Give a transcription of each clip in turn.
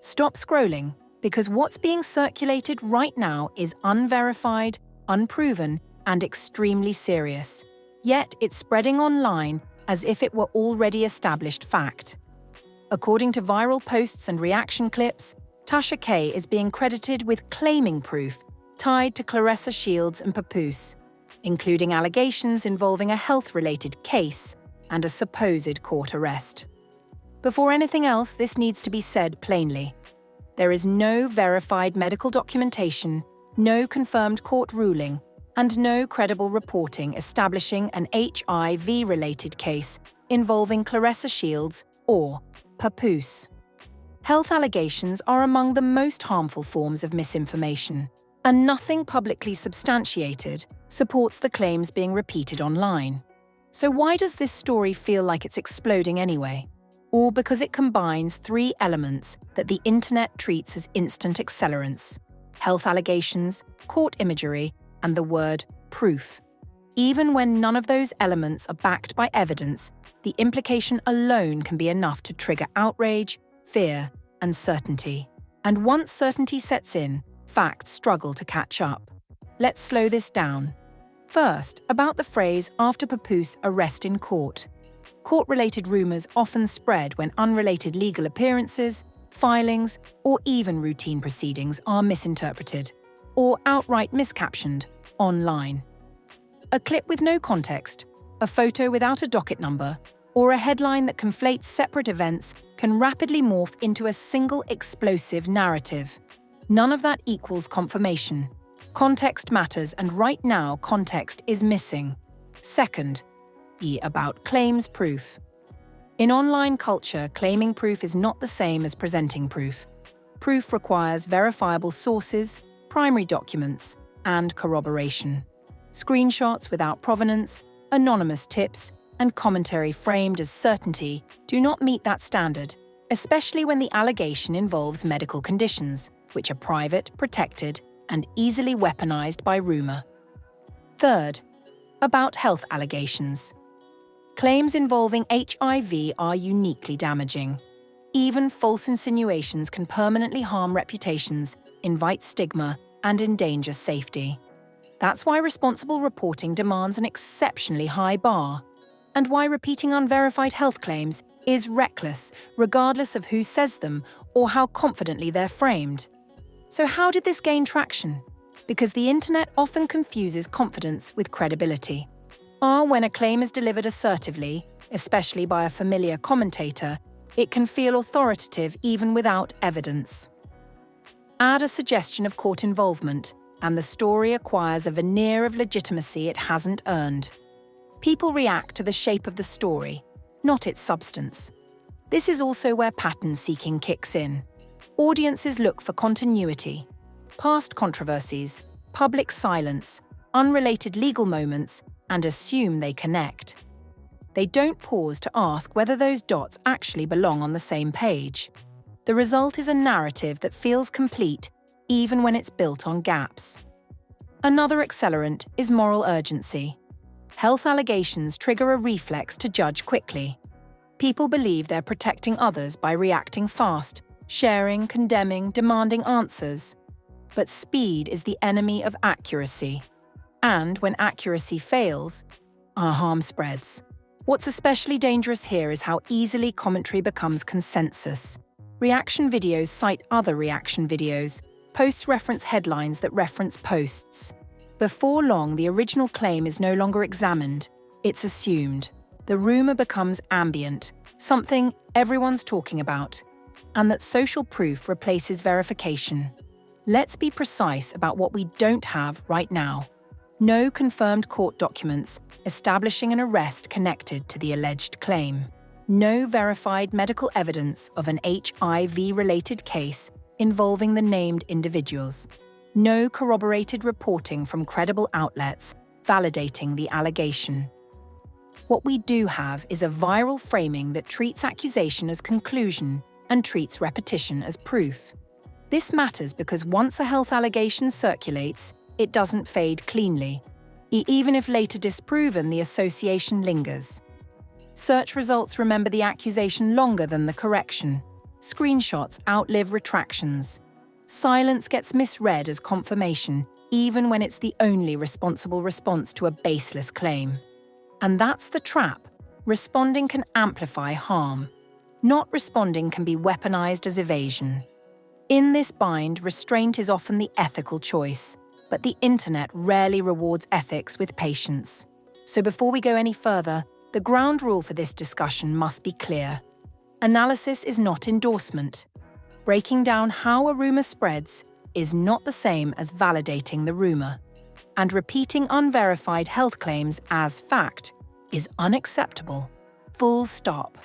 Stop scrolling, because what's being circulated right now is unverified, unproven, and extremely serious. Yet it's spreading online as if it were already established fact. According to viral posts and reaction clips, Tasha K is being credited with claiming proof tied to Claressa Shields and Papoose, including allegations involving a health-related case and a supposed court arrest. Before anything else, this needs to be said plainly. There is no verified medical documentation, no confirmed court ruling, and no credible reporting establishing an HIV-related case involving Claressa Shields or Papoose. Health allegations are among the most harmful forms of misinformation, and nothing publicly substantiated supports the claims being repeated online. So why does this story feel like it's exploding anyway? All because it combines three elements that the internet treats as instant accelerants: health allegations, court imagery, and the word proof. Even when none of those elements are backed by evidence, the implication alone can be enough to trigger outrage, fear, and certainty. And once certainty sets in, facts struggle to catch up. Let's slow this down. First, about the phrase "after Papoose arrest in court." Court-related rumours often spread when unrelated legal appearances, filings, or even routine proceedings are misinterpreted or outright miscaptioned online. A clip with no context, a photo without a docket number, or a headline that conflates separate events can rapidly morph into a single explosive narrative. None of that equals confirmation. Context matters, and right now context is missing. Second, about claims proof. In online culture, claiming proof is not the same as presenting proof. Proof requires verifiable sources, primary documents, and corroboration. Screenshots without provenance, anonymous tips, and commentary framed as certainty do not meet that standard, especially when the allegation involves medical conditions, which are private, protected, and easily weaponized by rumor. Third, about health allegations. Claims involving HIV are uniquely damaging. Even false insinuations can permanently harm reputations, invite stigma, and endanger safety. That's why responsible reporting demands an exceptionally high bar, and why repeating unverified health claims is reckless, regardless of who says them or how confidently they're framed. So how did this gain traction? Because the internet often confuses confidence with credibility. When a claim is delivered assertively, especially by a familiar commentator, it can feel authoritative even without evidence. Add a suggestion of court involvement, and the story acquires a veneer of legitimacy it hasn't earned. People react to the shape of the story, not its substance. This is also where pattern seeking kicks in. Audiences look for continuity, past controversies, public silence, unrelated legal moments, and assume they connect. They don't pause to ask whether those dots actually belong on the same page. The result is a narrative that feels complete even when it's built on gaps. Another accelerant is moral urgency. Health allegations trigger a reflex to judge quickly. People believe they're protecting others by reacting fast, sharing, condemning, demanding answers. But speed is the enemy of accuracy. And when accuracy fails, our harm spreads. What's especially dangerous here is how easily commentary becomes consensus. Reaction videos cite other reaction videos. Posts reference headlines that reference posts. Before long, the original claim is no longer examined. It's assumed. The rumor becomes ambient, something everyone's talking about, and that social proof replaces verification. Let's be precise about what we don't have right now. No confirmed court documents establishing an arrest connected to the alleged claim. No verified medical evidence of an HIV-related case involving the named individuals. No corroborated reporting from credible outlets validating the allegation. What we do have is a viral framing that treats accusation as conclusion and treats repetition as proof. This matters because once a health allegation circulates, it doesn't fade cleanly. Even if later disproven, the association lingers. Search results remember the accusation longer than the correction. Screenshots outlive retractions. Silence gets misread as confirmation, even when it's the only responsible response to a baseless claim. And that's the trap. Responding can amplify harm. Not responding can be weaponized as evasion. In this bind, restraint is often the ethical choice, but the internet rarely rewards ethics with patience. So before we go any further, the ground rule for this discussion must be clear. Analysis is not endorsement. Breaking down how a rumor spreads is not the same as validating the rumor. And repeating unverified health claims as fact is unacceptable. Full stop.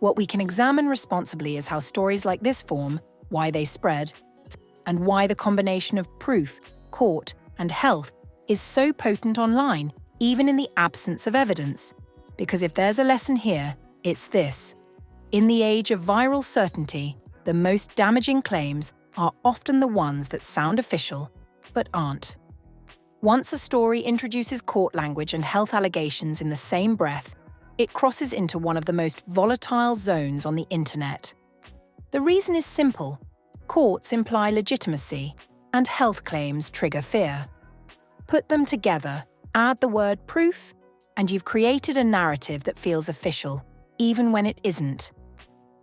What we can examine responsibly is how stories like this form, why they spread, and why the combination of proof, court, and health is so potent online, even in the absence of evidence. Because if there's a lesson here, it's this. In the age of viral certainty, the most damaging claims are often the ones that sound official, but aren't. Once a story introduces court language and health allegations in the same breath, it crosses into one of the most volatile zones on the internet. The reason is simple. Courts imply legitimacy, and health claims trigger fear. Put them together, add the word proof, and you've created a narrative that feels official, even when it isn't.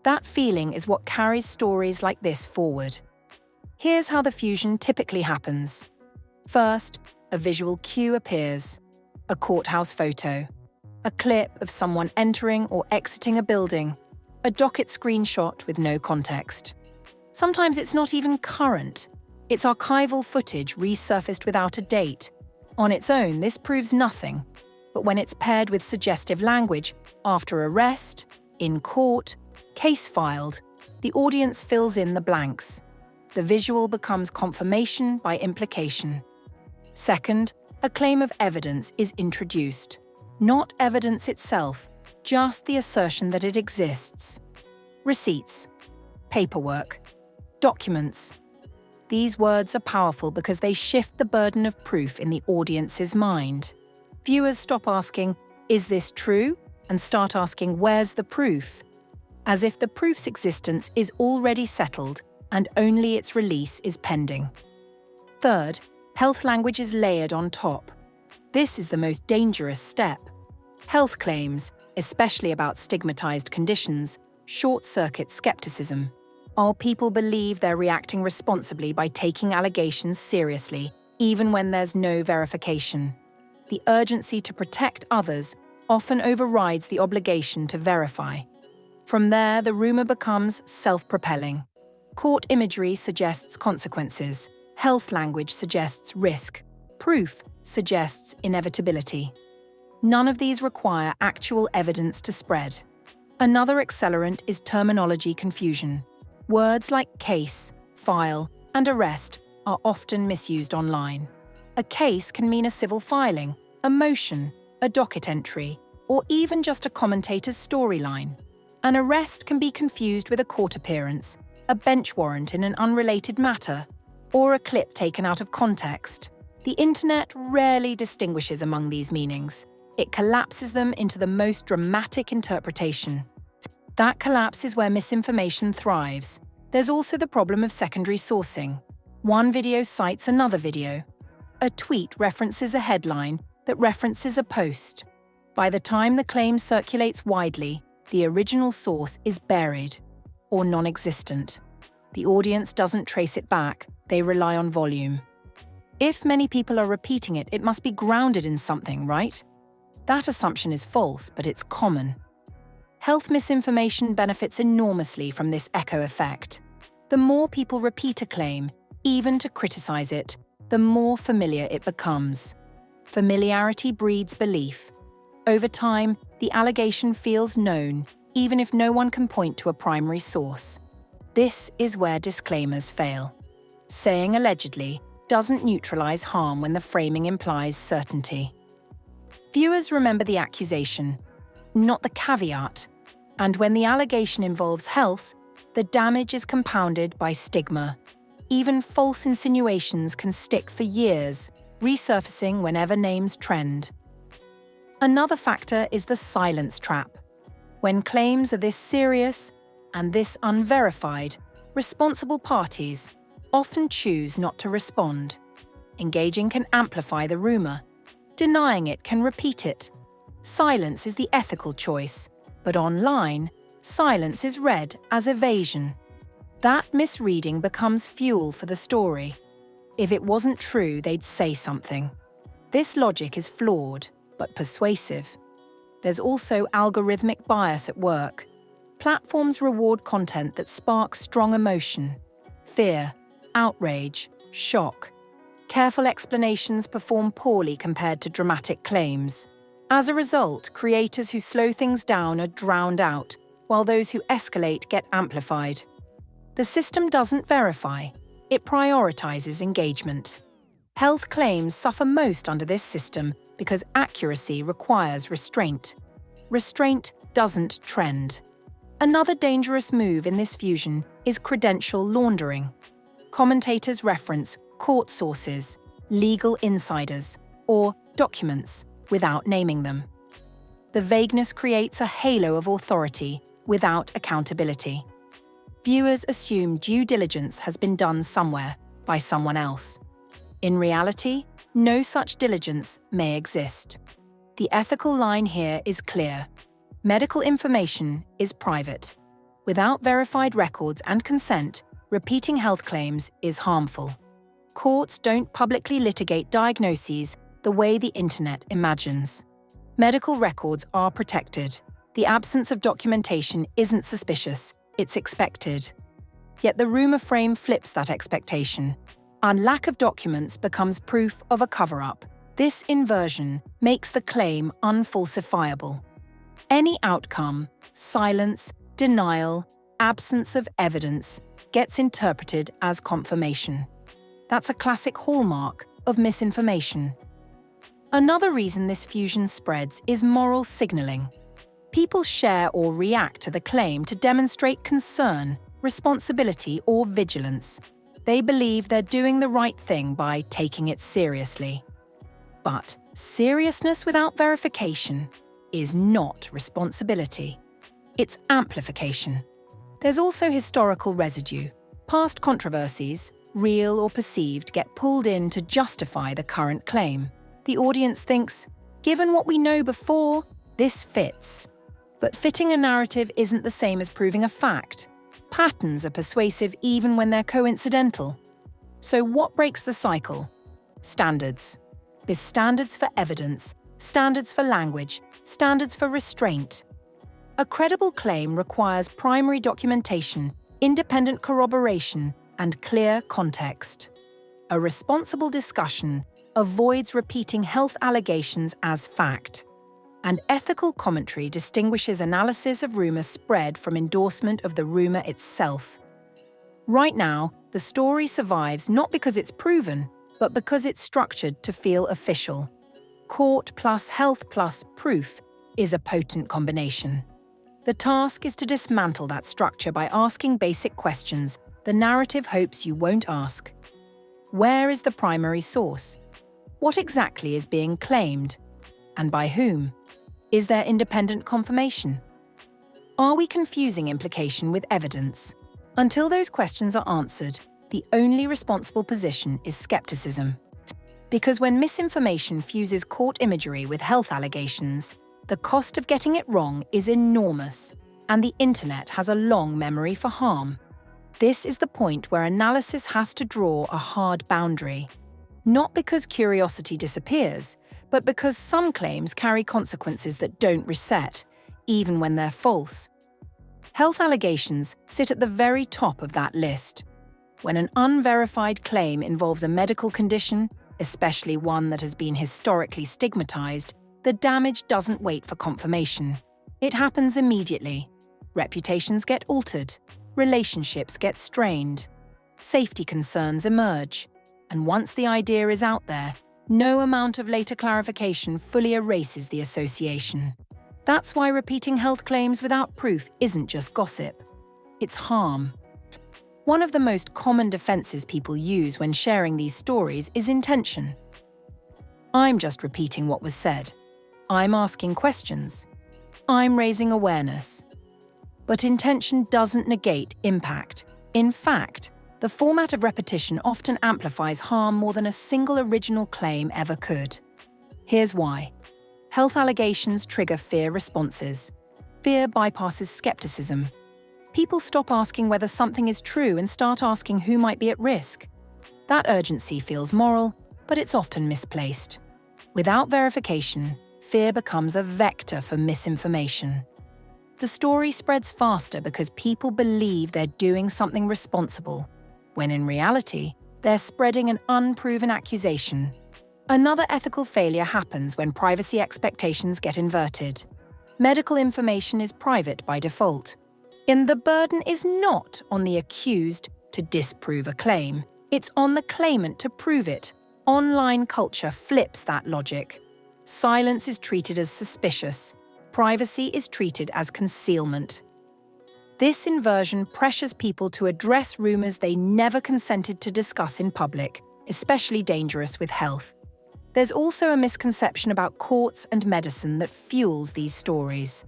That feeling is what carries stories like this forward. Here's how the fusion typically happens. First, a visual cue appears. A courthouse photo. A clip of someone entering or exiting a building. A docket screenshot with no context. Sometimes it's not even current. It's archival footage resurfaced without a date. On its own, this proves nothing. But when it's paired with suggestive language, after arrest, in court, case filed, the audience fills in the blanks. The visual becomes confirmation by implication. Second, a claim of evidence is introduced. Not evidence itself, just the assertion that it exists. Receipts, paperwork, documents. These words are powerful because they shift the burden of proof in the audience's mind. Viewers stop asking, "Is this true?" and start asking, "Where's the proof?" As if the proof's existence is already settled and only its release is pending. Third, health language is layered on top. This is the most dangerous step. Health claims, especially about stigmatized conditions, short-circuit skepticism. All people believe they're reacting responsibly by taking allegations seriously, even when there's no verification. The urgency to protect others often overrides the obligation to verify. From there, the rumor becomes self-propelling. Court imagery suggests consequences. Health language suggests risk. Proof suggests inevitability. None of these require actual evidence to spread. Another accelerant is terminology confusion. Words like case, file, and arrest are often misused online. A case can mean a civil filing, a motion, a docket entry, or even just a commentator's storyline. An arrest can be confused with a court appearance, a bench warrant in an unrelated matter, or a clip taken out of context. The internet rarely distinguishes among these meanings. It collapses them into the most dramatic interpretation. That collapse is where misinformation thrives. There's also the problem of secondary sourcing. One video cites another video. A tweet references a headline that references a post. By the time the claim circulates widely, the original source is buried or non-existent. The audience doesn't trace it back, they rely on volume. If many people are repeating it, it must be grounded in something, right? That assumption is false, but it's common. Health misinformation benefits enormously from this echo effect. The more people repeat a claim, even to criticize it, the more familiar it becomes. Familiarity breeds belief. Over time, the allegation feels known, even if no one can point to a primary source. This is where disclaimers fail. Saying allegedly doesn't neutralize harm when the framing implies certainty. Viewers remember the accusation, not the caveat, and when the allegation involves health, the damage is compounded by stigma. Even false insinuations can stick for years, resurfacing whenever names trend. Another factor is the silence trap. When claims are this serious, And this unverified, responsible parties often choose not to respond. Engaging can amplify the rumor. Denying it can repeat it. Silence is the ethical choice, but online, silence is read as evasion. That misreading becomes fuel for the story. If it wasn't true, they'd say something. This logic is flawed, but persuasive. There's also algorithmic bias at work. Platforms reward content that sparks strong emotion, fear, outrage, shock. Careful explanations perform poorly compared to dramatic claims. As a result, creators who slow things down are drowned out, while those who escalate get amplified. The system doesn't verify, it prioritizes engagement. Health claims suffer most under this system because accuracy requires restraint. Restraint doesn't trend. Another dangerous move in this fusion is credential laundering. Commentators reference court sources, legal insiders, or documents without naming them. The vagueness creates a halo of authority without accountability. Viewers assume due diligence has been done somewhere by someone else. In reality, no such diligence may exist. The ethical line here is clear. Medical information is private. Without verified records and consent, repeating health claims is harmful. Courts don't publicly litigate diagnoses the way the internet imagines. Medical records are protected. The absence of documentation isn't suspicious, it's expected. Yet the rumor frame flips that expectation. Our lack of documents becomes proof of a cover-up. This inversion makes the claim unfalsifiable. Any outcome, silence, denial, absence of evidence, gets interpreted as confirmation. That's a classic hallmark of misinformation. Another reason this fusion spreads is moral signaling. People share or react to the claim to demonstrate concern, responsibility, or vigilance. They believe they're doing the right thing by taking it seriously. But seriousness without verification is not responsibility. It's amplification. There's also historical residue. Past controversies, real or perceived, get pulled in to justify the current claim. The audience thinks, given what we know before, this fits. But fitting a narrative isn't the same as proving a fact. Patterns are persuasive even when they're coincidental. So what breaks the cycle? Standards. There's standards for evidence, standards for language, standards for restraint. A credible claim requires primary documentation, independent corroboration, and clear context. A responsible discussion avoids repeating health allegations as fact. And ethical commentary distinguishes analysis of rumor spread from endorsement of the rumor itself. Right now, the story survives not because it's proven, but because it's structured to feel official. Court plus health plus proof is a potent combination. The task is to dismantle that structure by asking basic questions the narrative hopes you won't ask. Where is the primary source? What exactly is being claimed? And by whom? Is there independent confirmation? Are we confusing implication with evidence? Until those questions are answered, the only responsible position is skepticism. Because when misinformation fuses court imagery with health allegations, the cost of getting it wrong is enormous, and the internet has a long memory for harm. This is the point where analysis has to draw a hard boundary. Not because curiosity disappears, but because some claims carry consequences that don't reset, even when they're false. Health allegations sit at the very top of that list. When an unverified claim involves a medical condition, especially one that has been historically stigmatized, the damage doesn't wait for confirmation. It happens immediately. Reputations get altered, relationships get strained, safety concerns emerge, and once the idea is out there, no amount of later clarification fully erases the association. That's why repeating health claims without proof isn't just gossip. It's harm. One of the most common defenses people use when sharing these stories is intention. I'm just repeating what was said. I'm asking questions. I'm raising awareness. But intention doesn't negate impact. In fact, the format of repetition often amplifies harm more than a single original claim ever could. Here's why. Health allegations trigger fear responses. Fear bypasses skepticism. People stop asking whether something is true and start asking who might be at risk. That urgency feels moral, but it's often misplaced. Without verification, fear becomes a vector for misinformation. The story spreads faster because people believe they're doing something responsible, when in reality, they're spreading an unproven accusation. Another ethical failure happens when privacy expectations get inverted. Medical information is private by default, and the burden is not on the accused to disprove a claim. It's on the claimant to prove it. Online culture flips that logic. Silence is treated as suspicious. Privacy is treated as concealment. This inversion pressures people to address rumors they never consented to discuss in public, especially dangerous with health. There's also a misconception about courts and medicine that fuels these stories.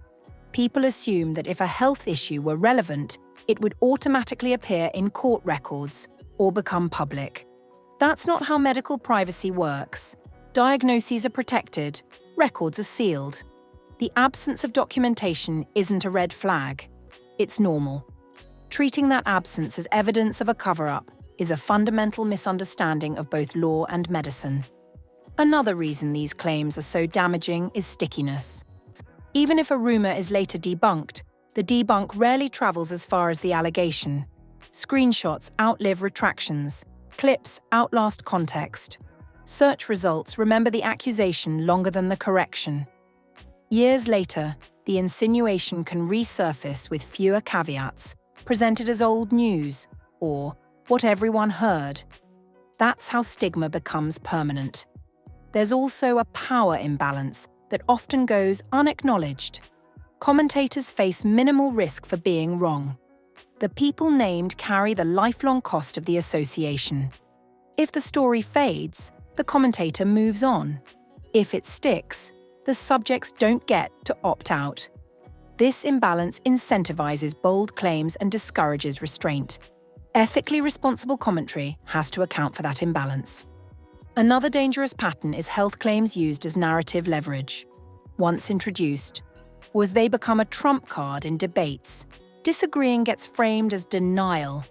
People assume that if a health issue were relevant, it would automatically appear in court records or become public. That's not how medical privacy works. Diagnoses are protected, records are sealed. The absence of documentation isn't a red flag. It's normal. Treating that absence as evidence of a cover-up is a fundamental misunderstanding of both law and medicine. Another reason these claims are so damaging is stickiness. Even if a rumor is later debunked, the debunk rarely travels as far as the allegation. Screenshots outlive retractions. Clips outlast context. Search results remember the accusation longer than the correction. Years later, the insinuation can resurface with fewer caveats, presented as old news or what everyone heard. That's how stigma becomes permanent. There's also a power imbalance that often goes unacknowledged. Commentators face minimal risk for being wrong. The people named carry the lifelong cost of the association. If the story fades, the commentator moves on. If it sticks, the subjects don't get to opt out. This imbalance incentivizes bold claims and discourages restraint. Ethically responsible commentary has to account for that imbalance. Another dangerous pattern is health claims used as narrative leverage. Once introduced, they become a trump card in debates. Disagreeing gets framed as denial.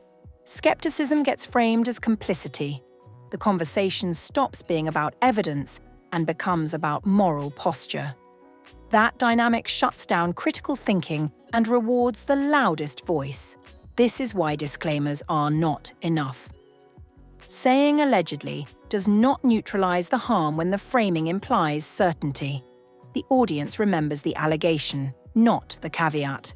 Skepticism gets framed as complicity. The conversation stops being about evidence and becomes about moral posture. That dynamic shuts down critical thinking and rewards the loudest voice. This is why disclaimers are not enough. Saying allegedly does not neutralize the harm when the framing implies certainty. The audience remembers the allegation, not the caveat.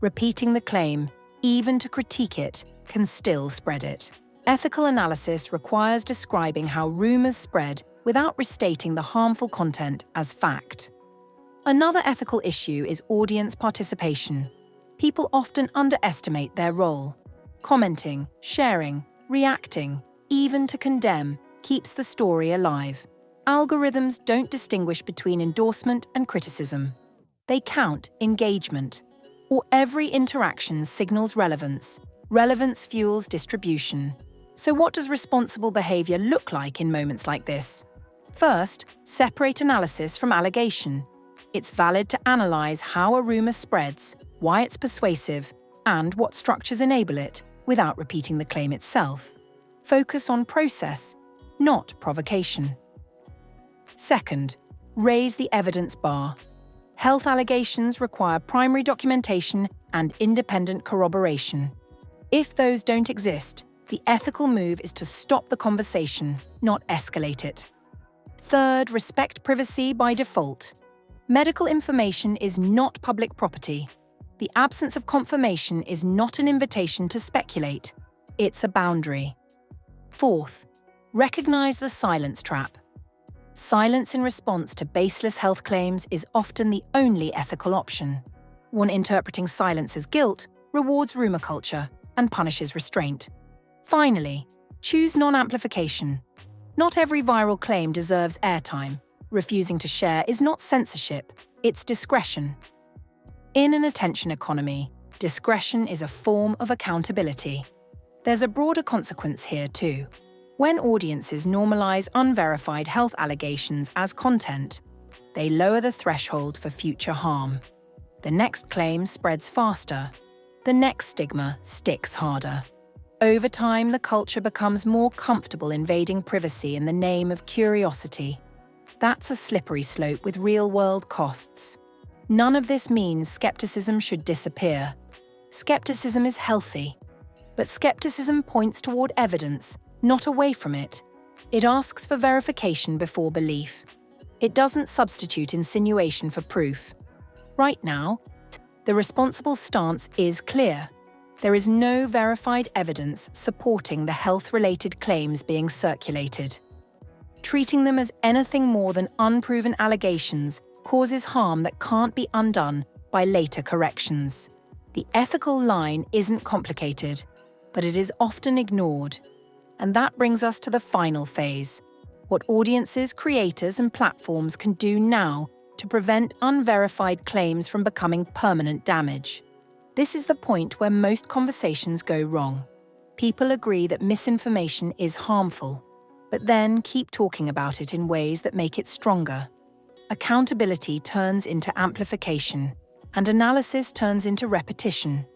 Repeating the claim, even to critique it, can still spread it. Ethical analysis requires describing how rumors spread without restating the harmful content as fact. Another ethical issue is audience participation. People often underestimate their role. Commenting, sharing, reacting, even to condemn, keeps the story alive. Algorithms don't distinguish between endorsement and criticism. They count engagement. Or every interaction signals relevance. Relevance fuels distribution. So what does responsible behavior look like in moments like this? First, separate analysis from allegation. It's valid to analyze how a rumor spreads, why it's persuasive, and what structures enable it, without repeating the claim itself. Focus on process, not provocation. Second, raise the evidence bar. Health allegations require primary documentation and independent corroboration. If those don't exist, the ethical move is to stop the conversation, not escalate it. Third, respect privacy by default. Medical information is not public property. The absence of confirmation is not an invitation to speculate. It's a boundary. Fourth, recognize the silence trap. Silence in response to baseless health claims is often the only ethical option. One interpreting silence as guilt rewards rumor culture and punishes restraint. Finally, choose non-amplification. Not every viral claim deserves airtime. Refusing to share is not censorship, it's discretion. In an attention economy, Discretion is a form of accountability. There's a broader consequence here too. When audiences normalize unverified health allegations as content, they lower the threshold for future harm. The next claim spreads faster. The next stigma sticks harder. Over time, the culture becomes more comfortable invading privacy in the name of curiosity. That's a slippery slope with real-world costs. None of this means skepticism should disappear. Skepticism is healthy. But skepticism points toward evidence, not away from it. It asks for verification before belief. It doesn't substitute insinuation for proof. Right now, the responsible stance is clear. There is no verified evidence supporting the health-related claims being circulated. Treating them as anything more than unproven allegations causes harm that can't be undone by later corrections. The ethical line isn't complicated, but it is often ignored. And that brings us to the final phase: what audiences, creators, and platforms can do now to prevent unverified claims from becoming permanent damage. This is the point where most conversations go wrong. People agree that misinformation is harmful, but then keep talking about it in ways that make it stronger. Accountability turns into amplification, and analysis turns into repetition.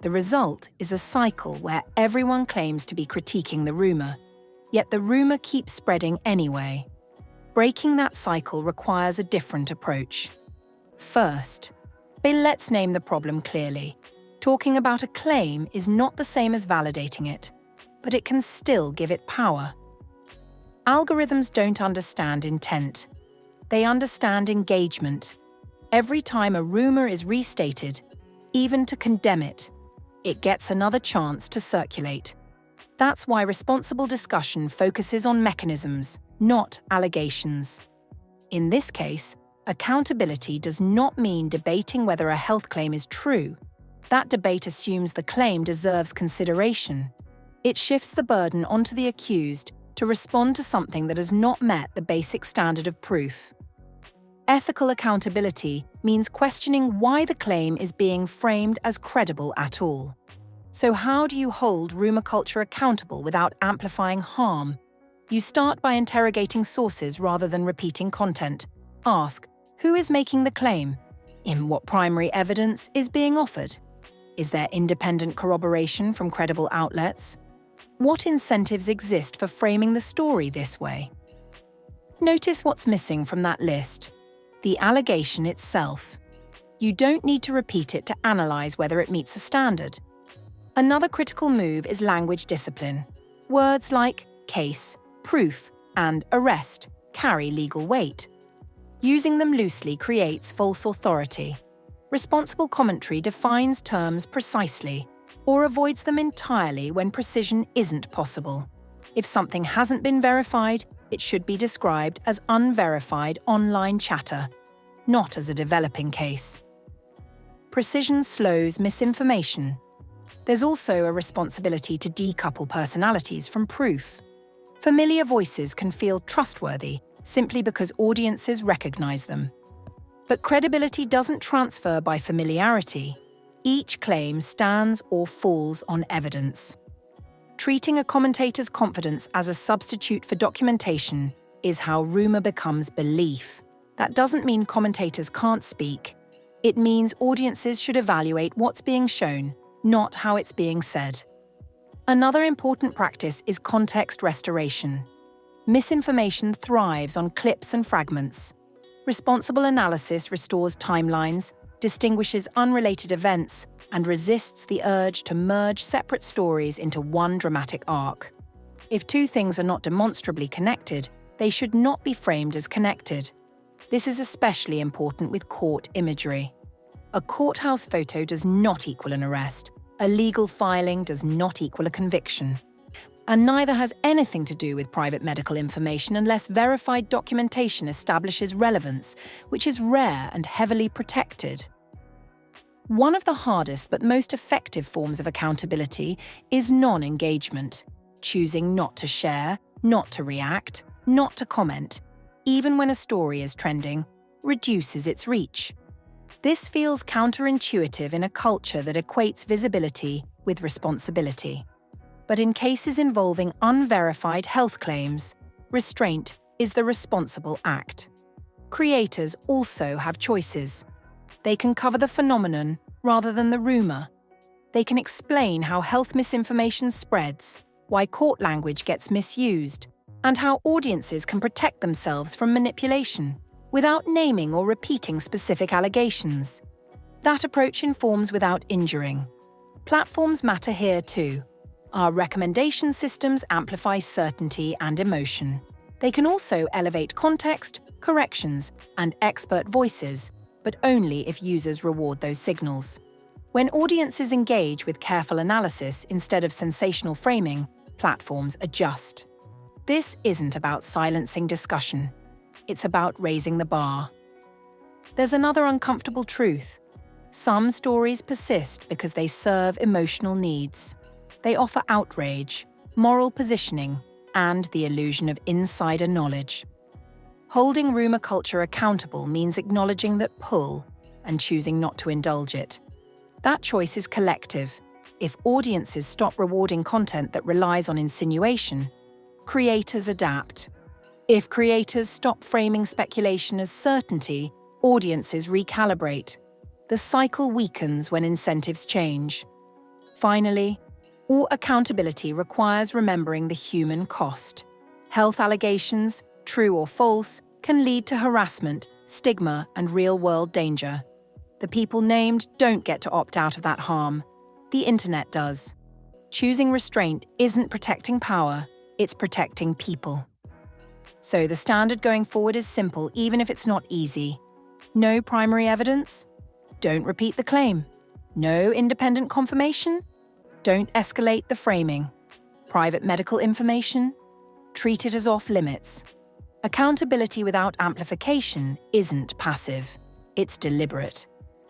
The result is a cycle where everyone claims to be critiquing the rumor, yet the rumor keeps spreading anyway. Breaking that cycle requires a different approach. First, let's name the problem clearly. Talking about a claim is not the same as validating it, but it can still give it power. Algorithms don't understand intent. They understand engagement. Every time a rumor is restated, even to condemn it, it gets another chance to circulate. That's why responsible discussion focuses on mechanisms, not allegations. In this case, accountability does not mean debating whether a health claim is true. That debate assumes the claim deserves consideration. It shifts the burden onto the accused to respond to something that has not met the basic standard of proof. Ethical accountability means questioning why the claim is being framed as credible at all. So how do you hold rumor culture accountable without amplifying harm? You start by interrogating sources rather than repeating content. Ask, who is making the claim? In what primary evidence is being offered? Is there independent corroboration from credible outlets? What incentives exist for framing the story this way? Notice what's missing from that list. The allegation itself. You don't need to repeat it to analyze whether it meets a standard. Another critical move is language discipline. Words like case, proof, and arrest carry legal weight. Using them loosely creates false authority. Responsible commentary defines terms precisely, or avoids them entirely when precision isn't possible. If something hasn't been verified, it should be described as unverified online chatter, not as a developing case. Precision slows misinformation. There's also a responsibility to decouple personalities from proof. Familiar voices can feel trustworthy simply because audiences recognize them. But credibility doesn't transfer by familiarity. Each claim stands or falls on evidence. Treating a commentator's confidence as a substitute for documentation is how rumor becomes belief. That doesn't mean commentators can't speak. It means audiences should evaluate what's being shown, not how it's being said. Another important practice is context restoration. Misinformation thrives on clips and fragments. Responsible analysis restores timelines, distinguishes unrelated events, and resists the urge to merge separate stories into one dramatic arc. If two things are not demonstrably connected, they should not be framed as connected. This is especially important with court imagery. A courthouse photo does not equal an arrest. A legal filing does not equal a conviction. And neither has anything to do with private medical information unless verified documentation establishes relevance, which is rare and heavily protected. One of the hardest but most effective forms of accountability is non-engagement, choosing not to share, not to react, not to comment, even when a story is trending, reduces its reach. This feels counterintuitive in a culture that equates visibility with responsibility. But in cases involving unverified health claims, restraint is the responsible act. Creators also have choices. They can cover the phenomenon rather than the rumor. They can explain how health misinformation spreads, why court language gets misused, and how audiences can protect themselves from manipulation without naming or repeating specific allegations. That approach informs without injuring. Platforms matter here too. Our recommendation systems amplify certainty and emotion. They can also elevate context, corrections, and expert voices, but only if users reward those signals. When audiences engage with careful analysis instead of sensational framing, platforms adjust. This isn't about silencing discussion. It's about raising the bar. There's another uncomfortable truth. Some stories persist because they serve emotional needs. They offer outrage, moral positioning, and the illusion of insider knowledge. Holding rumor culture accountable means acknowledging that pull and choosing not to indulge it. That choice is collective. If audiences stop rewarding content that relies on insinuation, creators adapt. If creators stop framing speculation as certainty, audiences recalibrate. The cycle weakens when incentives change. Finally, all accountability requires remembering the human cost. Health allegations, true or false, can lead to harassment, stigma, and real-world danger. The people named don't get to opt out of that harm. The internet does. Choosing restraint isn't protecting power, it's protecting people. So the standard going forward is simple, even if it's not easy. No primary evidence? Don't repeat the claim. No independent confirmation? Don't escalate the framing. Private medical information? Treat it as off-limits. Accountability without amplification isn't passive. It's deliberate.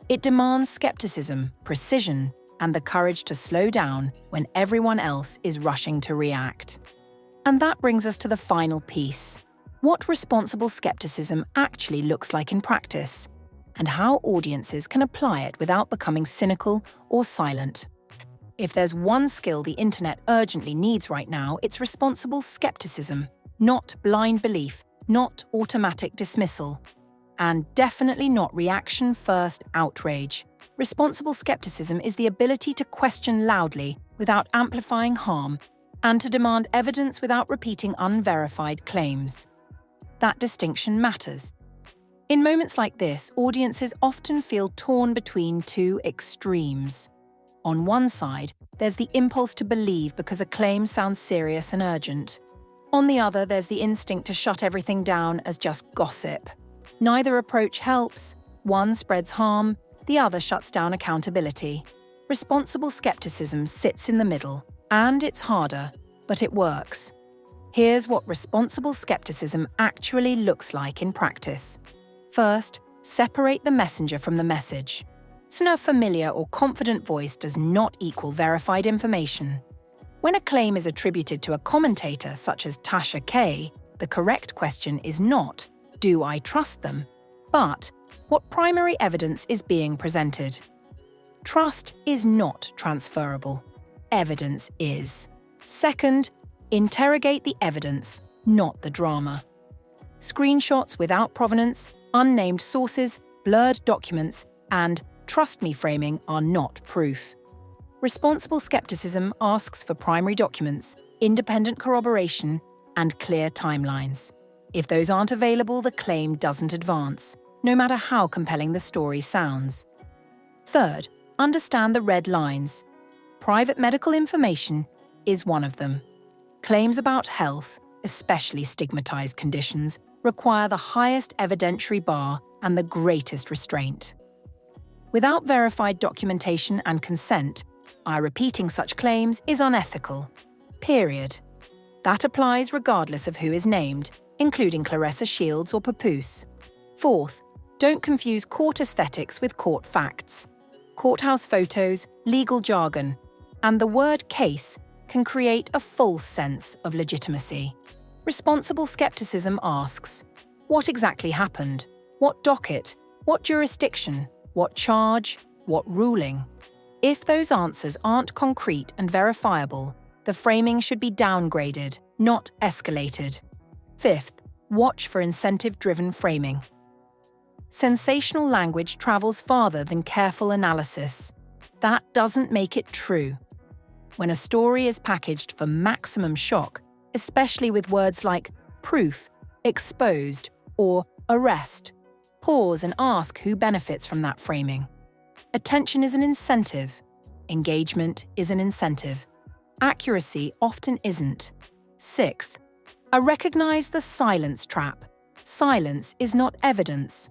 It demands skepticism, precision, and the courage to slow down when everyone else is rushing to react. And that brings us to the final piece. What responsible skepticism actually looks like in practice, and how audiences can apply it without becoming cynical or silent. If there's one skill the internet urgently needs right now, it's responsible skepticism, not blind belief, not automatic dismissal, and definitely not reaction-first outrage. Responsible skepticism is the ability to question loudly without amplifying harm, and to demand evidence without repeating unverified claims. That distinction matters. In moments like this, audiences often feel torn between two extremes. On one side, there's the impulse to believe because a claim sounds serious and urgent. On the other, there's the instinct to shut everything down as just gossip. Neither approach helps. One spreads harm, the other shuts down accountability. Responsible skepticism sits in the middle, and it's harder, but it works. Here's what responsible skepticism actually looks like in practice. First, separate the messenger from the message. So a familiar or confident voice does not equal verified information. When a claim is attributed to a commentator such as Tasha K, the correct question is not, do I trust them? But, what primary evidence is being presented? Trust is not transferable. Evidence is. Second, interrogate the evidence, not the drama. Screenshots without provenance, unnamed sources, blurred documents, and trust me framing are not proof. Responsible skepticism asks for primary documents, independent corroboration, and clear timelines. If those aren't available, the claim doesn't advance, no matter how compelling the story sounds. Third, understand the red lines. Private medical information is one of them. Claims about health, especially stigmatized conditions, require the highest evidentiary bar and the greatest restraint. Without verified documentation and consent, repeating such claims is unethical. Period. That applies regardless of who is named, including Claressa Shields or Papoose. Fourth, don't confuse court aesthetics with court facts. Courthouse photos, legal jargon, and the word case can create a false sense of legitimacy. Responsible skepticism asks, what exactly happened? What docket? What jurisdiction? What charge? What ruling? If those answers aren't concrete and verifiable, the framing should be downgraded, not escalated. Fifth, watch for incentive-driven framing. Sensational language travels farther than careful analysis. That doesn't make it true. When a story is packaged for maximum shock, especially with words like proof, exposed, or arrest, pause and ask who benefits from that framing. Attention is an incentive. Engagement is an incentive. Accuracy often isn't. Sixth, recognize the silence trap. Silence is not evidence.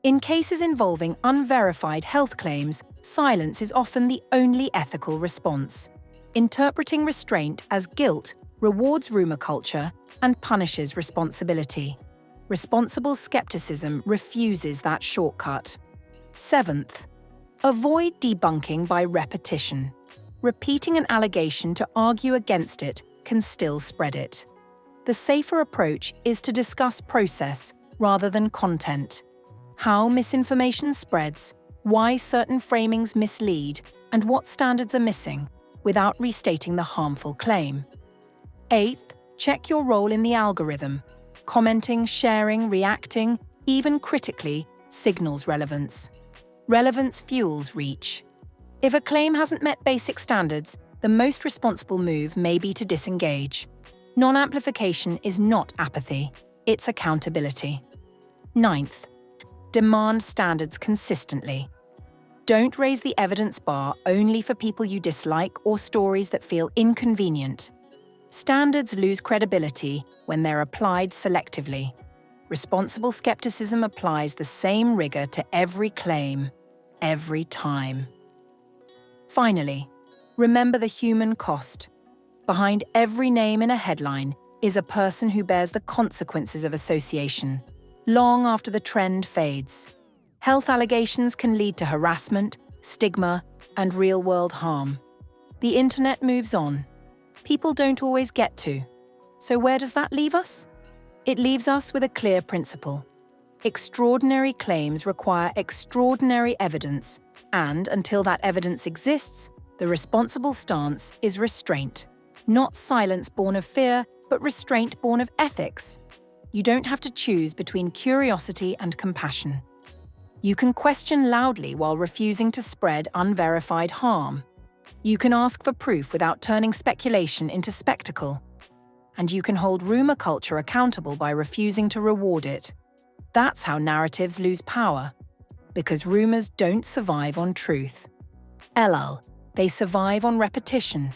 In cases involving unverified health claims, silence is often the only ethical response. Interpreting restraint as guilt rewards rumor culture and punishes responsibility. Responsible skepticism refuses that shortcut. Seventh, avoid debunking by repetition. Repeating an allegation to argue against it can still spread it. The safer approach is to discuss process rather than content. How misinformation spreads, why certain framings mislead, and what standards are missing, without restating the harmful claim. Eighth, check your role in the algorithm. Commenting, sharing, reacting, even critically, signals relevance. Relevance fuels reach. If a claim hasn't met basic standards, the most responsible move may be to disengage. Non-amplification is not apathy, it's accountability. Ninth, demand standards consistently. Don't raise the evidence bar only for people you dislike or stories that feel inconvenient. Standards lose credibility when they're applied selectively. Responsible skepticism applies the same rigor to every claim, every time. Finally, remember the human cost. Behind every name in a headline is a person who bears the consequences of association, long after the trend fades. Health allegations can lead to harassment, stigma, and real-world harm. The internet moves on. People don't always get to. So where does that leave us? It leaves us with a clear principle. Extraordinary claims require extraordinary evidence, and until that evidence exists, the responsible stance is restraint. Not silence born of fear, but restraint born of ethics. You don't have to choose between curiosity and compassion. You can question loudly while refusing to spread unverified harm. You can ask for proof without turning speculation into spectacle. And you can hold rumor culture accountable by refusing to reward it. That's how narratives lose power. Because rumors don't survive on truth. LL, they survive on repetition.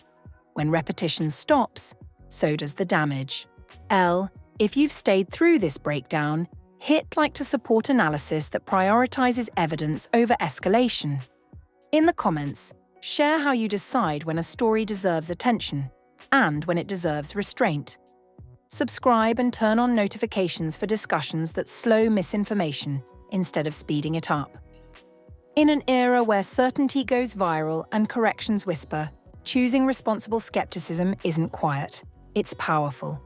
When repetition stops, so does the damage. L, if you've stayed through this breakdown, hit like to support analysis that prioritizes evidence over escalation. In the comments, share how you decide when a story deserves attention and when it deserves restraint. Subscribe and turn on notifications for discussions that slow misinformation instead of speeding it up. In an era where certainty goes viral and corrections whisper, choosing responsible skepticism isn't quiet, it's powerful.